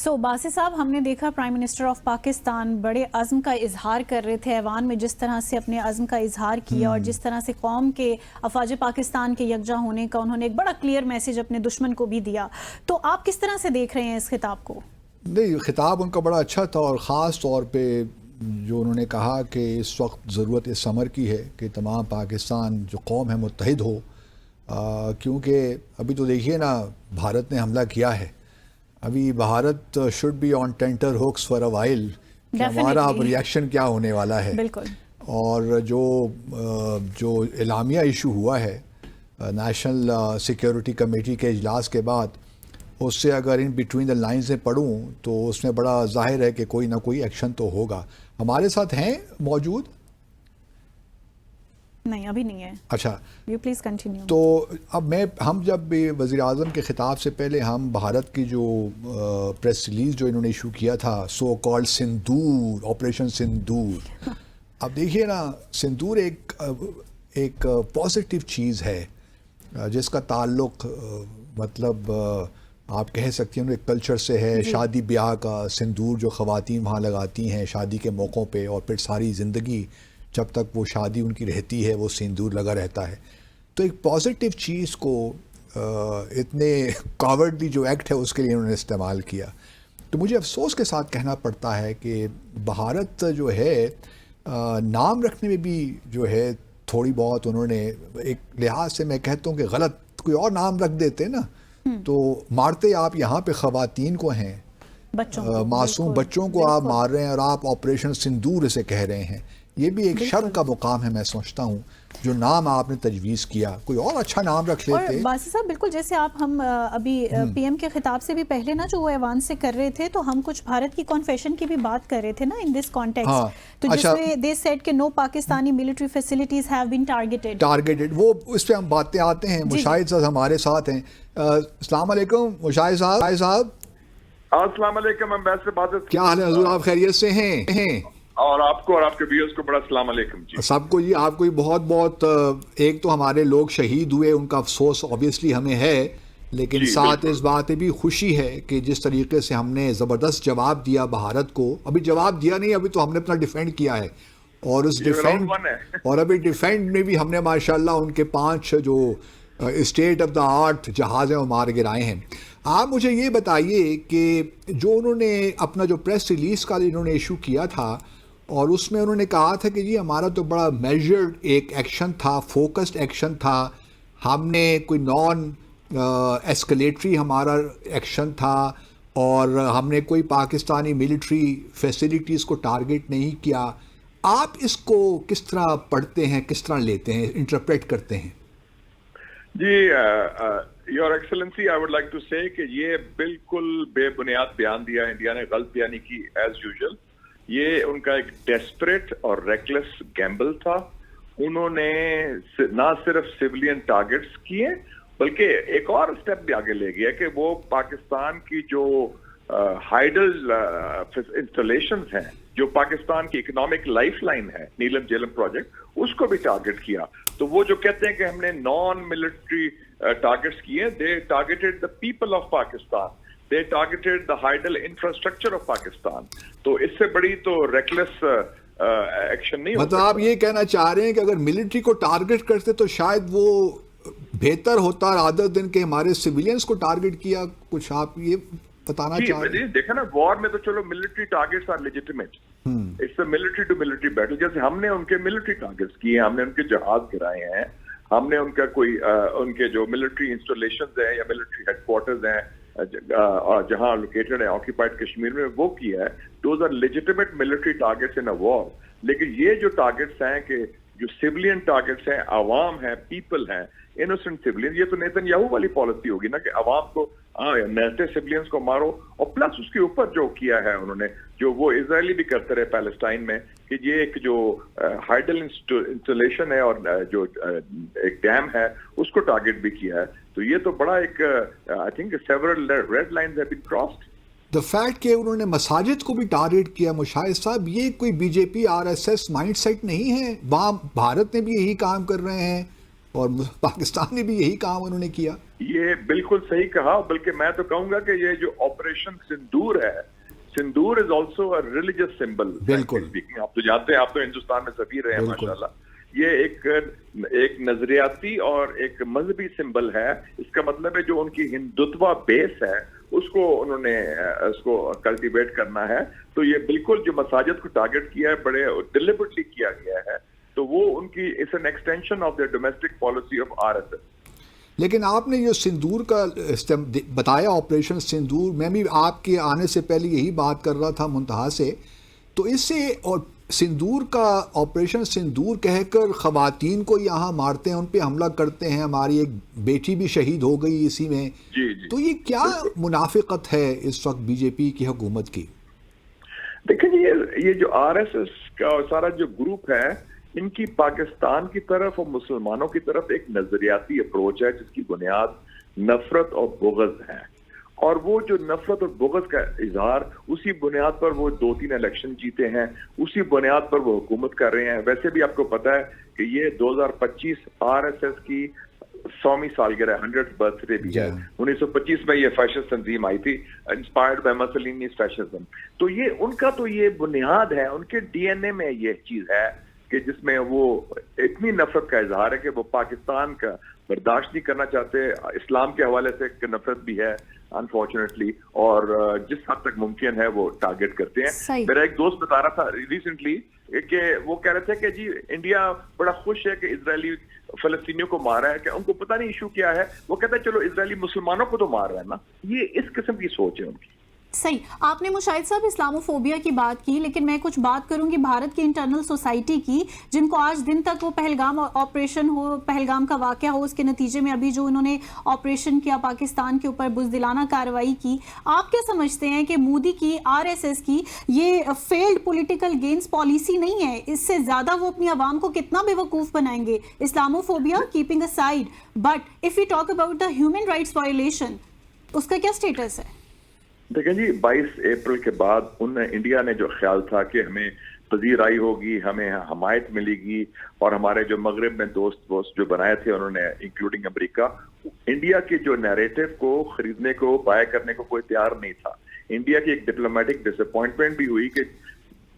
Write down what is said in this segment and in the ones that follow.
باسی صاحب، ہم نے دیکھا پرائم منسٹر آف پاکستان بڑے عزم کا اظہار کر رہے تھے ایوان میں، جس طرح سے اپنے عزم کا اظہار کیا اور جس طرح سے قوم کے افواج پاکستان کے یکجا ہونے کا انہوں نے ایک بڑا کلیئر میسج اپنے دشمن کو بھی دیا. تو آپ کس طرح سے دیکھ رہے ہیں اس خطاب کو؟ نہیں، خطاب ان کا بڑا اچھا تھا، اور خاص طور پہ جو انہوں نے کہا کہ اس وقت ضرورت اس امر کی ہے کہ تمام پاکستان جو قوم ہے متحد ہو، کیونکہ ابھی تو دیکھیے نا، بھارت نے حملہ کیا ہے. ابھی Bharat should be on tenterhooks for a while کہ ہمارا اب ریئیکشن کیا ہونے والا ہے. بالکل. اور جو اعلامیہ ایشو ہوا ہے نیشنل سیکیورٹی کمیٹی کے اجلاس کے بعد، اس سے اگر ان بٹوین دا لائنز میں پڑھوں تو اس میں بڑا ظاہر ہے کہ کوئی نہ کوئی ایکشن تو ہوگا. ہمارے ساتھ ہیں موجود؟ نہیں، ابھی نہیں ہے. اچھا، یو پلیز کنٹینیو. تو اب ہم جب بھی وزیر اعظم کے خطاب سے پہلے ہم بھارت کی جو پریس ریلیز جو انہوں نے ایشو کیا تھا، so called sindoor, operation sindoor. اب دیکھیے نا، سندور ایک پازیٹیو چیز ہے جس کا تعلق مطلب آپ کہہ سکتی ہیں ایک کلچر سے ہے. شادی بیاہ کا سندور جو خواتین وہاں لگاتی ہیں شادی کے موقعوں پہ، اور پھر ساری زندگی جب تک وہ شادی ان کی رہتی ہے وہ سندور لگا رہتا ہے. تو ایک پازیٹیو چیز کو اتنے کاورڈلی جو ایکٹ ہے اس کے لیے انہوں نے استعمال کیا. تو مجھے افسوس کے ساتھ کہنا پڑتا ہے کہ بھارت جو ہے نام رکھنے میں بھی جو ہے تھوڑی بہت انہوں نے ایک لحاظ سے میں کہتا ہوں کہ غلط کوئی اور نام رکھ دیتے نا، تو مارتے آپ یہاں پہ خواتین کو ہیں، معصوم بچوں کو آپ مار رہے ہیں، اور آپ آپریشن سندور اسے کہہ رہے ہیں. یہ بھی ایک شرم کا مقام ہے میں سمجھتا ہوں. جو نام آپ نے تجویز کیا کوئی اور اچھا نام رکھ لیتے. اور باسی صاحب، بالکل جیسے ہم ابھی پی ایم کے خطاب سے بھی پہلے نا جو وہ ایوان سے کر رہے تھے، تو ہم کچھ بھارت کی کانفیشن کی بھی بات کر رہے تھے نا ان دس کانٹیکسٹ، تو جس میں دے سیڈ کہ no Pakistani military facilities have been targeted. وہ اس پہ ہم باتیں آتے ہیں. مشاہد صاحب ہمارے ساتھ ہیں. السلام علیکم مشاہد صاحب. السلام علیکم امبیسڈر. کیا حال ہے حضور؟ آپ خیریت سے ہیں؟ اور آپ کو اور آپ کے ویورز کو بڑا السلام علیکم. جی سب کو جی، آپ کو بہت بہت. ایک تو ہمارے لوگ شہید ہوئے، ان کا افسوس اوبیسلی ہمیں ہے، لیکن ساتھ اس بات بھی خوشی ہے کہ جس طریقے سے ہم نے زبردست جواب دیا بھارت کو. ابھی جواب دیا نہیں، ابھی تو ہم نے اپنا ڈیفینڈ کیا ہے، اور اس ڈیفینڈ اور ابھی ڈیفینڈ میں بھی ہم نے ماشاءاللہ ان کے 5 جو اسٹیٹ آف دا آرٹ جہاز ہیں وہ مار گرائے ہیں. آپ مجھے یہ بتائیے کہ جو انہوں نے اپنا جو پریس ریلیز کا انہوں نے ایشو کیا تھا، اور اس میں انہوں نے کہا تھا کہ جی ہمارا تو بڑا میجرڈ ایک ایکشن تھا، فوکسڈ ایکشن تھا، ہم نے کوئی نان ایسکلیٹری ہمارا ایکشن تھا، اور ہم نے کوئی پاکستانی ملٹری فیسلٹیز کو ٹارگٹ نہیں کیا. آپ اس کو کس طرح پڑھتے ہیں، کس طرح لیتے ہیں، انٹرپریٹ کرتے ہیں؟ جی your excellency, I would like to say کہ یہ بالکل بے بنیاد بیان دیا انڈیا نے، غلط بیانی کی ایز یوزول. یہ ان کا ایک ڈیسپریٹ اور ریکلیس گیمبل تھا. انہوں نے نہ صرف سیولین ٹارگٹس کیے بلکہ ایک اور اسٹیپ بھی آگے لے گیا کہ وہ پاکستان کی جو ہائیڈل انسٹالیشنز ہیں، جو پاکستان کی اکنامک لائف لائن ہے، نیلم جیلم پروجیکٹ، اس کو بھی ٹارگٹ کیا. تو وہ جو کہتے ہیں کہ ہم نے نان ملٹری ٹارگٹس کیے، they targeted the people of Pakistan, they targeted the hydel infrastructure of Pakistan. تو اس سے بڑی تو ریکلیس ایکشن نہیں. مطلب آپ یہ کہنا چاہ رہے ہیں کہ اگر ملٹری کو ٹارگٹ کرتے تو شاید وہ بہتر ہوتا، رادر دن کہ ہمارے سویلینز کو ٹارگٹ کیا. کچھ آپ یہ بتانا چاہ رہے ہیں؟ دیکھیں نا، وار میں تو چلو military targets are legitimate, it's a military to military battle. جیسے ہم نے ان کے ملٹری ٹارگٹس کیے، ہم نے ان کے جہاز گرائے ہیں، ہم نے ان کا کوئی ان کے جو ملٹری انسٹالیشنز ہیں یا ملٹری ہیڈ کوارٹرز ہیں جہاں لوکیٹڈ ہے آکیپائڈ کشمیر میں، وہ کیا ہے. Those are legitimate military targets in a war. لیکن یہ جو ٹارگٹس ہیں کہ جو سیولین ٹارگٹس ہیں، عوام ہیں، پیپل ہیں، انوسنٹ سیولین، یہ تو نیتن یاہو والی پالیسی ہوگی نا کہ عوام کو نیٹے سیولینز کو مارو. اور پلس اس کے اوپر جو کیا ہے انہوں نے، جو وہ اسرائیلی بھی کرتے رہے پیلسٹائن میں، کہ یہ ایک جو ہائیڈل انسٹالیشن ہے اور جو ایک ڈیم ہے اس کو ٹارگٹ بھی کیا ہے. تو یہ تو بڑا ایک I think several red lines have been crossed. The fact کہ انہوں نے مساجد کو بھی ٹارگٹ کیا، مشاہد صاحب، یہ کوئی B J P R S S mind set نہیں ہے؟ وہاں بھارت نے بھی یہی کام کر رہے ہیں اور پاکستان نے بھی یہی کام انہوں نے کیا. یہ بالکل صحیح کہا، بلکہ میں تو کہوں گا کہ یہ جو آپریشن سندور ہے، sindoor is also a religious symbol. بالکل، آپ تو جانتے ہیں، آپ تو ہندوستان میں سفیر رہے ہیں ماشاءاللہ. یہ ایک نظریاتی اور ایک مذہبی سمبل ہے. اس کا مطلب ہے جو ان کی ہندوتوا بیس ہے اس کو انہوں نے اس کو کلٹیویٹ کرنا ہے. تو یہ بالکل جو مساجد کو ٹارگٹ کیا ہے بڑے ڈیلیبریٹلی کیا گیا ہے. تو وہ ان کی اس an extension of their domestic policy of RSS. لیکن آپ نے جو سندور کا بتایا آپریشن سندور، میں بھی آپ کے آنے سے پہلے یہی بات کر رہا تھا منتہا سے. تو اس سے اور سندور کا آپریشن سندور کہہ کر خواتین کو یہاں مارتے ہیں، ان پہ حملہ کرتے ہیں. ہماری ایک بیٹی بھی شہید ہو گئی اسی میں. تو یہ کیا منافقت ہے اس وقت بی جے پی کی حکومت کی؟ دیکھیں جی، یہ جو RSS کا سارا جو گروپ ہے، ان کی پاکستان کی طرف اور مسلمانوں کی طرف ایک نظریاتی اپروچ ہے جس کی بنیاد نفرت اور بغض ہے. اور وہ جو نفرت اور بغض کا اظہار، اسی بنیاد پر وہ 2-3 الیکشن جیتے ہیں، اسی بنیاد پر وہ حکومت کر رہے ہیں. ویسے بھی آپ کو پتا ہے کہ یہ 2025 RSS کی 100ویں سالگرہ 100th برتھ ڈے بھی ہے. 1925 میں یہ فیشسٹ تنظیم آئی تھی، انسپائرڈ بائی مسولینیز فیشزم. تو یہ ان کا تو یہ بنیاد ہے، ان کے DNA میں یہ چیز ہے کہ جس میں وہ اتنی نفرت کا اظہار ہے کہ وہ پاکستان کا برداشت نہیں کرنا چاہتے. اسلام کے حوالے سے نفرت بھی ہے انفارچونیٹلی، اور جس حد تک ممکن ہے وہ ٹارگٹ کرتے ہیں. میرا ایک دوست بتا رہا تھا ریسنٹلی کہ وہ کہہ رہے تھے کہ جی انڈیا بڑا خوش ہے کہ اسرائیلی فلسطینیوں کو مار رہا ہے، کہ ان کو پتہ نہیں ایشو کیا ہے. وہ کہتا ہے چلو اسرائیلی مسلمانوں کو تو مار رہا ہے نا. یہ اس قسم کی سوچ ہے ان کی. صحیح. آپ نے مشاہد صاحب اسلاموفوبیا کی بات کی، لیکن میں کچھ بات کروں گی بھارت کی انٹرنل سوسائٹی کی، جن کو آج دن تک وہ پہلگام آپریشن ہو، پہلگام کا واقعہ ہو، اس کے نتیجے میں ابھی جو انہوں نے آپریشن کیا پاکستان کے اوپر، بزدلانہ کارروائی کی. آپ کیا سمجھتے ہیں کہ مودی کی RSS کی یہ فیلڈ پولیٹیکل گینز پالیسی نہیں ہے؟ اس سے زیادہ وہ اپنی عوام کو کتنا بے وقوف بنائیں گے؟ Islamophobia keeping aside, but if you talk about the human rights violation, اس کا کیا سٹیٹس ہے؟ دیکھیں جی، 22 اپریل کے بعد انڈیا نے جو خیال تھا کہ ہمیں پذیرائی ہوگی، ہمیں حمایت ملے گی، اور ہمارے جو مغرب میں دوست جو بنائے تھے انہوں نے انکلوڈنگ امریکہ، انڈیا کے جو نیریٹو کو خریدنے کو، بائے کرنے کو کوئی تیار نہیں تھا. انڈیا کی ایک ڈپلومیٹک ڈس اپوائنٹمنٹ بھی ہوئی کہ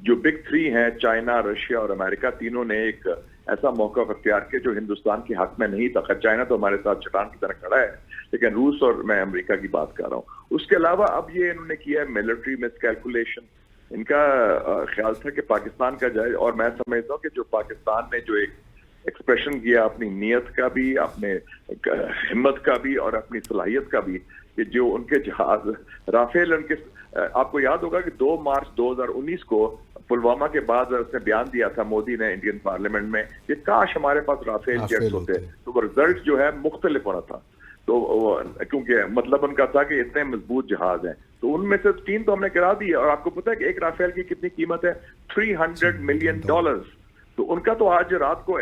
جو بگ 3 ہیں، چائنا، رشیا اور امریکہ، تینوں نے ایک ایسا موقف اختیار کیا جو ہندوستان کے حق میں نہیں تھا. چائنا تو ہمارے ساتھ چٹان کی طرح کھڑا ہے، لیکن روس اور میں امریکہ کی بات کر رہا ہوں. اس کے علاوہ اب یہ انہوں نے کیا ہے ملٹری مس کیلکولیشن. ان کا خیال تھا کہ پاکستان کا جائے، اور میں سمجھتا ہوں کہ جو پاکستان نے جو ایک ایکسپریشن کیا اپنی نیت کا بھی، اپنے ہمت کا بھی، اور اپنی صلاحیت کا بھی، کہ جو ان کے جہاز رافیل، ان کے آپ کو یاد ہوگا کہ 2 مارچ 2019 کو پلوامہ کے بعد اس نے بیان دیا تھا مودی نے انڈین پارلیمنٹ میں کہ کاش ہمارے پاس رافیل جیٹس ہوتے، تو وہ رزلٹ جو ہے مختلف ہونا تھا. تو کیونکہ مطلب ان کا تھا کہ اتنے مضبوط جہاز ہیں، تو ان میں سے 3 تو ہم نے کرا دی. اور آپ کو پتا ہے کہ ایک رافیل کی کتنی قیمت ہے؟ $300 ملین. تو ان کا تو آج رات کو،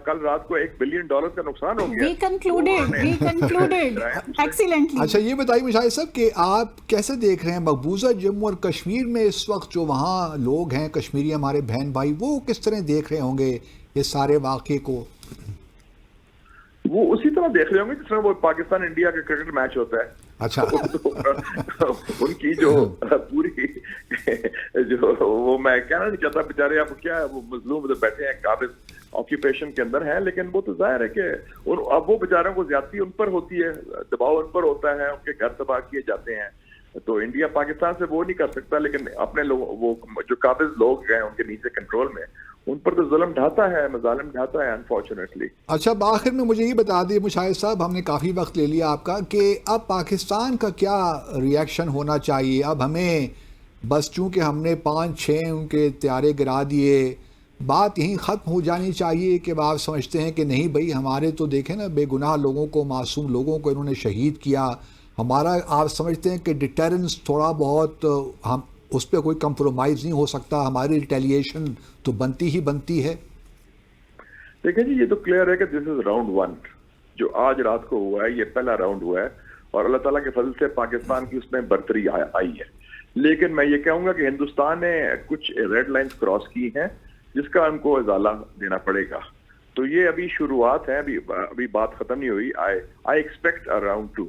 کل رات کو $1 بلین کا نقصان ہو گیا. اچھا یہ بتائیے مشاہد صاحب کہ آپ کیسے دیکھ رہے ہیں مقبوضہ جموں اور کشمیر میں اس وقت جو وہاں لوگ ہیں کشمیری ہمارے بہن بھائی، وہ کس طرح دیکھ رہے ہوں گے یہ سارے واقعے کو؟ وہ اسی طرح دیکھ رہے ہوں گے جس طرح وہ پاکستان انڈیا کا کرکٹ میچ ہوتا ہے. اچھا ان کی جو پوری جو وہ میں کہنا نہیں چاہتا، بیچارے آپ کیا وہ مظلوم بیٹھے ہیں قابض آکیوپیشن کے اندر ہیں، لیکن وہ تو ظاہر ہے کہ اب وہ بیچاروں کو زیادتی ان پر ہوتی ہے، دباؤ ان پر ہوتا ہے، ان کے گھر تباہ کیے جاتے ہیں. تو انڈیا پاکستان سے وہ نہیں کر سکتا، لیکن اپنے لوگ، وہ جو قابض لوگ ہیں ان کے نیچے کنٹرول میں، ان پر تو ظلم ڈھاتا ہے، مظالم ڈھاتا ہے انفارچونیٹلی. اچھا آخر میں مجھے یہ بتا دیے مشاہد صاحب، ہم نے کافی وقت لے لیا آپ کا، کہ اب پاکستان کا کیا ریئیکشن ہونا چاہیے؟ اب ہمیں بس چونکہ ہم نے 5-6 ان کے طیارے گرا دیے، بات یہیں ختم ہو جانی چاہیے کہ آپ سمجھتے ہیں کہ نہیں بھائی ہمارے تو دیکھیں نا بے گناہ لوگوں کو، معصوم لوگوں کو انہوں نے شہید کیا، ہمارا آپ سمجھتے ہیں کہ ڈیٹرنس تھوڑا بہت ہم اس پہ کوئی کمپرومائز نہیں ہو سکتا، ہماری ریٹیلیشن تو بنتی ہی بنتی ہے؟ دیکھیں جی، یہ تو کلیئر ہے کہ دس از راؤنڈ 1 جو آج رات کو ہوا ہے، یہ پہلا راؤنڈ ہوا ہے، اور اللہ تعالیٰ کے فضل سے پاکستان کی اس میں برتری آئی ہے. لیکن میں یہ کہوں گا کہ ہندوستان نے کچھ ریڈ لائنز کراس کی ہیں جس کا ان کو ازالہ دینا پڑے گا. تو یہ ابھی شروعات ہے, ابھی بات ختم نہیں ہوئی. I expect around 2.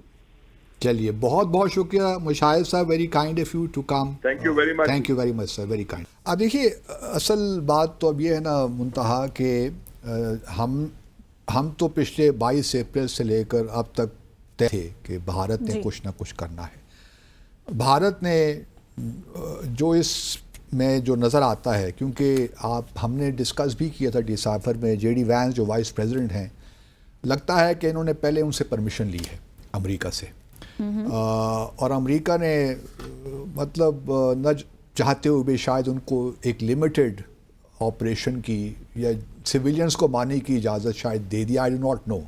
چلیے بہت بہت شکریہ مشاہد صاحب, very kind of you to come. Thank you very much. Thank you very much sir, very kind. اب دیکھیے اصل بات تو اب یہ ہے نا منتہا کہ ہم تو پچھلے 22 اپریل سے لے کر اب تک طے تھے کہ بھارت نے کچھ نہ کچھ کرنا ہے. بھارت نے جو اس میں جو نظر آتا ہے, کیونکہ ہم نے ڈسکس بھی کیا تھا ڈسمبر میں, جے ڈی وینس جو وائس پریزیڈنٹ ہیں, لگتا ہے کہ انہوں نے پہلے ان سے پرمیشن لی ہے امریکہ سے, اور امریکہ نے مطلب نہ چاہتے ہوئے بھی شاید ان کو ایک لمیٹڈ آپریشن کی یا سویلینز کو مارنے کی اجازت شاید دے دی. آئی ڈو ناٹ نو,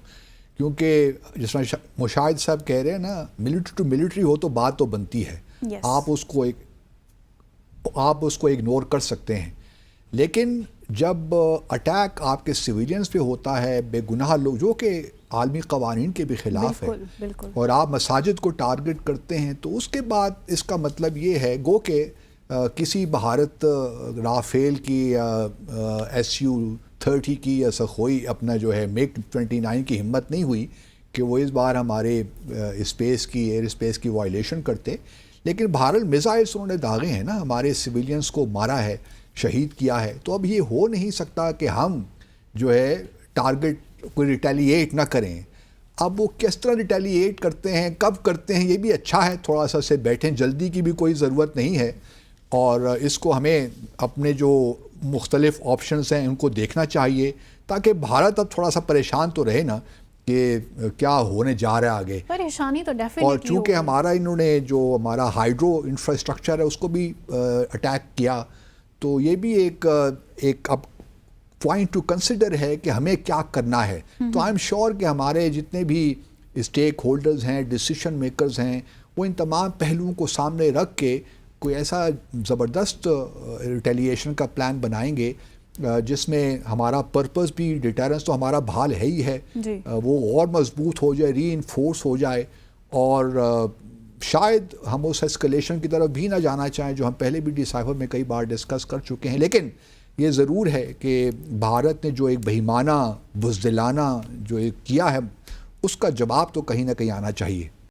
کیونکہ جس میں مشاہد صاحب کہہ رہے ہیں نا, ملٹری ٹو ملٹری ہو تو بات تو بنتی ہے. آپ اس کو اگنور کر سکتے ہیں, لیکن جب اٹیک آپ کے سویلینز پہ ہوتا ہے, بے گناہ لوگ جو کہ عالمی قوانین کے بھی خلاف ہے, اور آپ مساجد کو ٹارگٹ کرتے ہیں, تو اس کے بعد اس کا مطلب یہ ہے گو کہ کسی بھارت رافیل کی یا SU-30 کی یا سخوئی اپنا جو ہے میک 29 کی ہمت نہیں ہوئی کہ وہ اس بار ہمارے اسپیس کی ایئر اسپیس کی وائلیشن کرتے. لیکن بہرحال میزائلس انہوں نے داغے ہیں نا, ہمارے سویلینز کو مارا ہے, شہید کیا ہے. تو اب یہ ہو نہیں سکتا کہ ہم جو ہے ٹارگٹ کوئی ریٹیلیٹ نہ کریں. اب وہ کس طرح ریٹیلیٹ کرتے ہیں, کب کرتے ہیں, یہ بھی اچھا ہے تھوڑا سا سے بیٹھیں, جلدی کی بھی کوئی ضرورت نہیں ہے, اور اس کو ہمیں اپنے جو مختلف آپشنز ہیں ان کو دیکھنا چاہیے, تاکہ بھارت اب تھوڑا سا پریشان تو رہے نا کہ کیا ہونے جا رہا ہے آگے. پریشانی تو ڈیفینیٹلی, اور چونکہ ہمارا انہوں نے جو ہمارا ہائیڈرو انفراسٹرکچر ہے اس کو بھی اٹیک کیا, تو یہ بھی ایک اب پوائنٹ ٹو کنسیڈر ہے کہ ہمیں کیا کرنا ہے. تو آئی ایم شیور کہ ہمارے جتنے بھی اسٹیک ہولڈرز ہیں, ڈیسیشن میکرز ہیں, وہ ان تمام پہلوؤں کو سامنے رکھ کے کوئی ایسا زبردست ریٹیلیشن کا پلان بنائیں گے جس میں ہمارا پرپز بھی, ڈیٹرنس تو ہمارا بحال ہے ہی ہے, وہ اور مضبوط ہو جائے, ری انفورس ہو جائے, اور شاید ہم اس ایسکلیشن کی طرف بھی نہ جانا چاہیں جو ہم پہلے بھی ڈسائفر میں کئی بار ڈسکس کر چکے ہیں. لیکن یہ ضرور ہے کہ بھارت نے جو ایک بہیمانہ بزدلانہ جو ایک کیا ہے, اس کا جواب تو کہیں نہ کہیں آنا چاہیے.